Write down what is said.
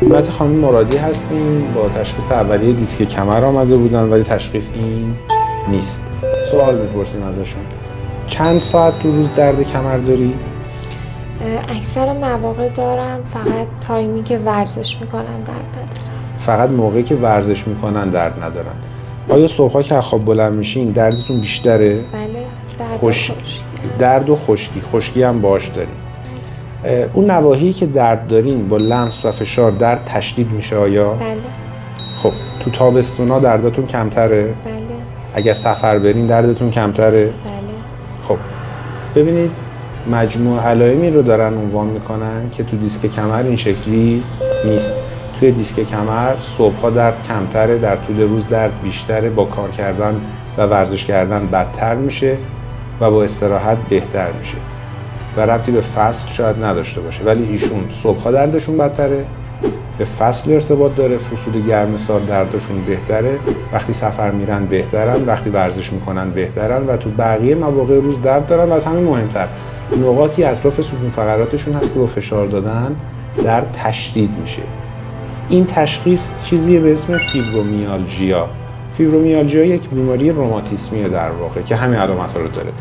خدمت خانم مرادی هستیم. با تشخیص اولیه دیسک کمر آمده بودن ولی تشخیص این نیست. سوال میپرسیم ازشون. چند ساعت تو روز درد کمر داری؟ اکثر مواقع دارم، فقط تایمی که ورزش میکنن درد ندارم. فقط موقعی که ورزش میکنن درد ندارن. آیا صبحها که از خواب بلند میشین دردتون بیشتره؟ بله، درد و خشکی. درد و خشکی هم باش داریم. اون نواحی که درد دارین با لمس و فشار درد تشدید میشه آیا؟ بله. خب تو تابستونا دردتون کمتره؟ بله. اگر سفر برین دردتون کمتره؟ بله. خب ببینید مجموع علائمی رو دارن عنوان میکنن که تو دیسک کمر این شکلی نیست. توی دیسک کمر صبحها درد کمتره، در طول روز درد بیشتره، با کار کردن و ورزش کردن بدتر میشه و با استراحت بهتر میشه و ربطی به فصل شاید نداشته باشه، ولی ایشون صبحها دردشون بدتره، به فصل ارتباط داره، فصول گرم سال دردشون بهتره، وقتی سفر میرن بهترن، وقتی ورزش میکنن بهترن و تو بقیه مواقع روز درد دارن و از همین مهمتر نقاطی اطراف ستون فقراتشون هست که با فشار دادن درد تشدید میشه. این تشخیص چیزیه به اسم فیبرومیالژیا. فیبرومیالژیا یک بیماری روماتیسمیه در واقع که همین علامت‌ها رو داره.